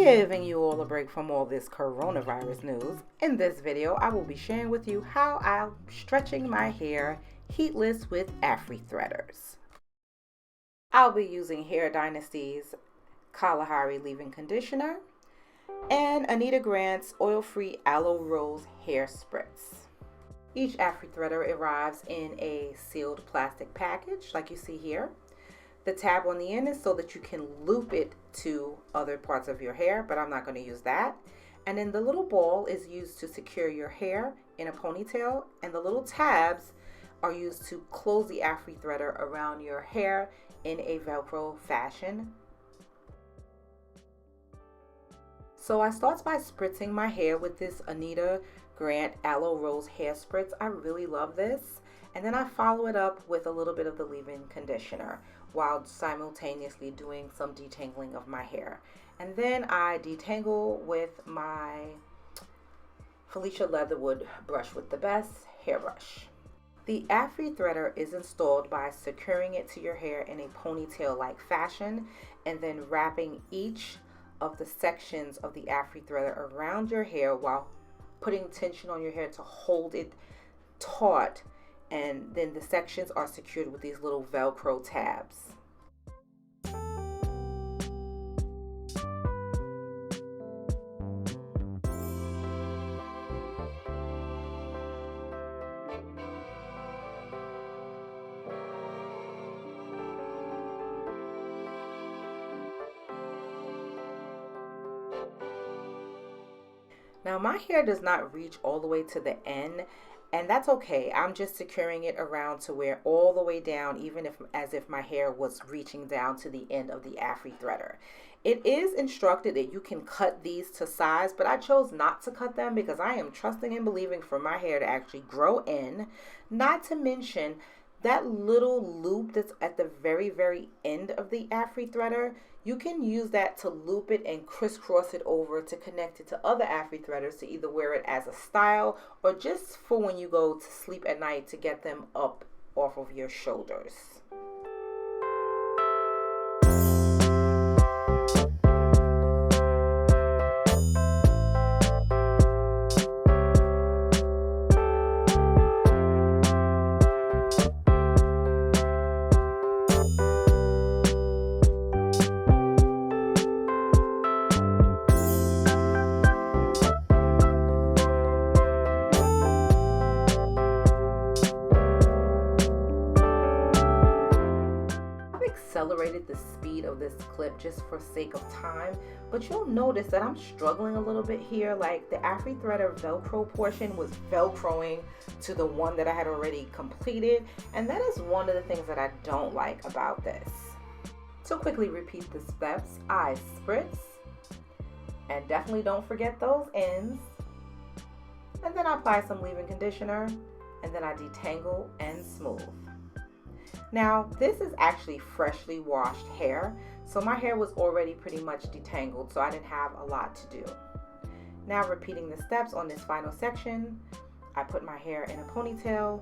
Giving you all a break from all this coronavirus news. In this video, I will be sharing with you how I'm stretching my hair heatless with AfriThreaders. I'll be using Hair Dynasty's Kalahari leave-in conditioner and Anita Grant's oil-free aloe rose hair spritz. Each AfriThreader arrives in a sealed plastic package like you see here. The tab on the end is so that you can loop it to other parts of your hair, but I'm not going to use that. And then the little ball is used to secure your hair in a ponytail, and the little tabs are used to close the AfriThreader around your hair in a velcro fashion. So I start by spritzing my hair with this Anita Grant Aloe Rose hair spritz. I really love this. And then I follow it up with a little bit of the leave-in conditioner while simultaneously doing some detangling of my hair. And then I detangle with my Felicia Leatherwood brush with the best hairbrush. The AfriThreader is installed by securing it to your hair in a ponytail-like fashion and then wrapping each of the sections of the AfriThreader around your hair while putting tension on your hair to hold it taut. And then the sections are secured with these little velcro tabs. Now my hair does not reach all the way to the end, and that's okay. I'm just securing it around to where all the way down, even as if my hair was reaching down to the end of the AfriThreader. It is instructed that you can cut these to size, but I chose not to cut them because I am trusting and believing for my hair to actually grow in. Not to mention that little loop that's at the very end of the AfriThreader, you can use that to loop it and crisscross it over to connect it to other AfriThreaders to either wear it as a style or just for when you go to sleep at night to get them up off of your shoulders. Accelerated the speed of this clip just for sake of time, but you'll notice that I'm struggling a little bit here. Like the AfriThreader velcro portion was velcroing to the one that I had already completed, and that is one of the things that I don't like about this. So quickly repeat the steps. I spritz, and definitely don't forget those ends, and then I apply some leave-in conditioner, and then I detangle and smooth. Now, this is actually freshly washed hair, so my hair was already pretty much detangled, so I didn't have a lot to do. Now, repeating the steps on this final section, I put my hair in a ponytail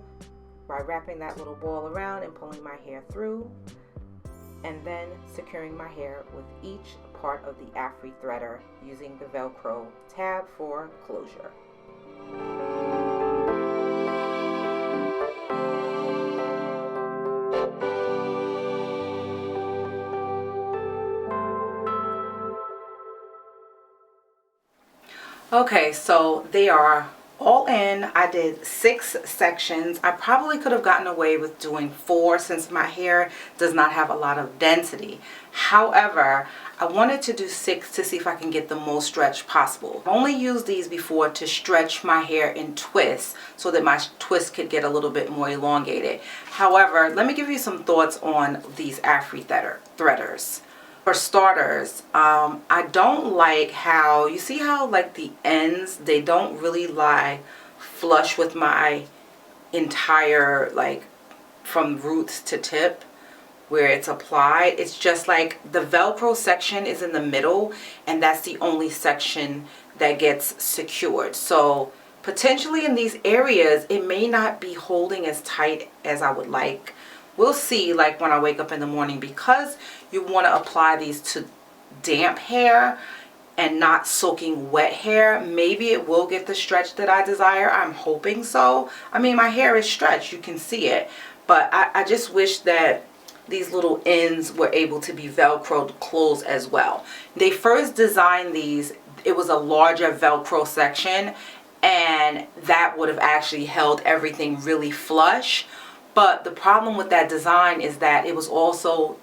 by wrapping that little ball around and pulling my hair through, and then securing my hair with each part of the AfriThreader using the Velcro tab for closure. Okay, so they are all in. I did 6 sections. I probably could have gotten away with doing 4 since my hair does not have a lot of density. However, I wanted to do 6 to see if I can get the most stretch possible. I've only used these before to stretch my hair in twists so that my twist could get a little bit more elongated. However, let me give you some thoughts on these AfriThreaders. For starters, I don't like how, you see how like the ends, they don't really lie flush with my entire, like from roots to tip where it's applied. It's just like the Velcro section is in the middle, and that's the only section that gets secured. So potentially in these areas, it may not be holding as tight as I would like. We'll see, like when I wake up in the morning, because you want to apply these to damp hair. and not soaking wet hair, maybe it will get the stretch that I desire. I'm hoping so. I mean, my hair is stretched, you can see it, but I just wish that these little ends were able to be velcroed closed as well. They first designed these, it was a larger velcro section, and that would have actually held everything really flush. But the problem with that design is that it was also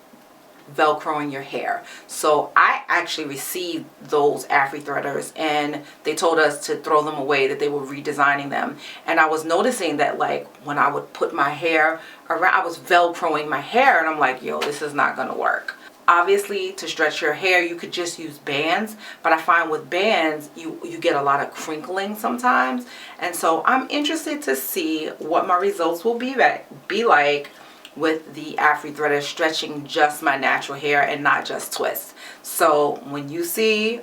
velcroing your hair. So I actually received those AfriThreaders, and they told us to throw them away, that they were redesigning them. And I was noticing that, like, when I would put my hair around, I was velcroing my hair, and I'm like, yo, this is not gonna work. Obviously, to stretch your hair, you could just use bands, but I find with bands, you get a lot of crinkling sometimes. And so I'm interested to see what my results will be like with the AfriThreaders stretching just my natural hair and not just twists. So when you see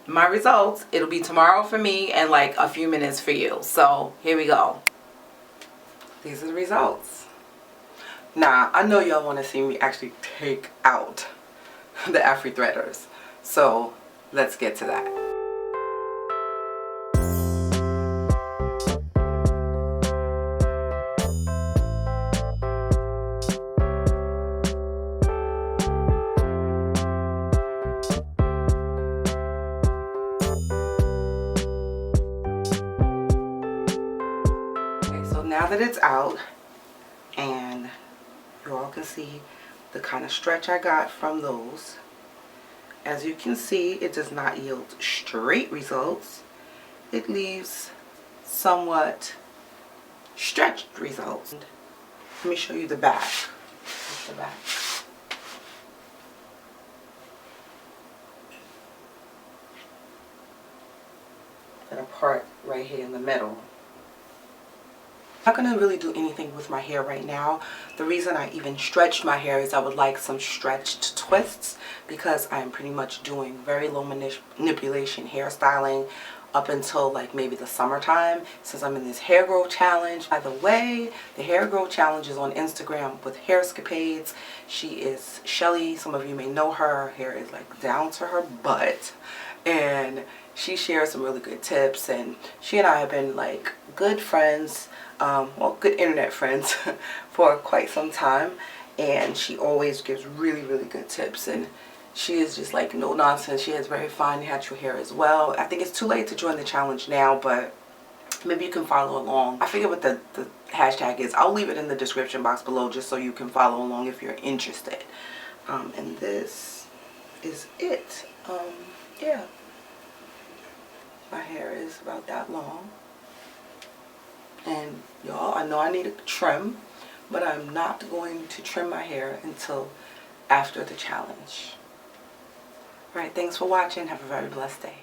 my results, it'll be tomorrow for me and like a few minutes for you. So here we go. These are the results. Now, I know y'all want to see me actually take out the AfriThreaders, so let's get to that. Okay, so now that it's out, and you all can see the kind of stretch I got from those. As you can see, it does not yield straight results. It leaves somewhat stretched results. Let me show you the back. Here's the back. And a part right here in the middle. I'm not going to really do anything with my hair right now. The reason I even stretched my hair is I would like some stretched twists, because I'm pretty much doing very low manipulation hairstyling up until like maybe the summertime, since I'm in this hair growth challenge. By the way, the hair growth challenge is on Instagram with Hairscapades. She is Shelly. Some of you may know her. Her hair is like down to her butt, and she shares some really good tips, and she and I have been like good friends, well, good internet friends for quite some time, and she always gives really good tips, and she is just like no nonsense. She has very fine natural hair as well. I think it's too late to join the challenge now, but maybe you can follow along. I forget what the hashtag is. I'll leave it in the description box below just so you can follow along if you're interested. And this is it. Yeah. My hair is about that long. And y'all, I know I need a trim, but I'm not going to trim my hair until after the challenge. Alright, thanks for watching. Have a very blessed day.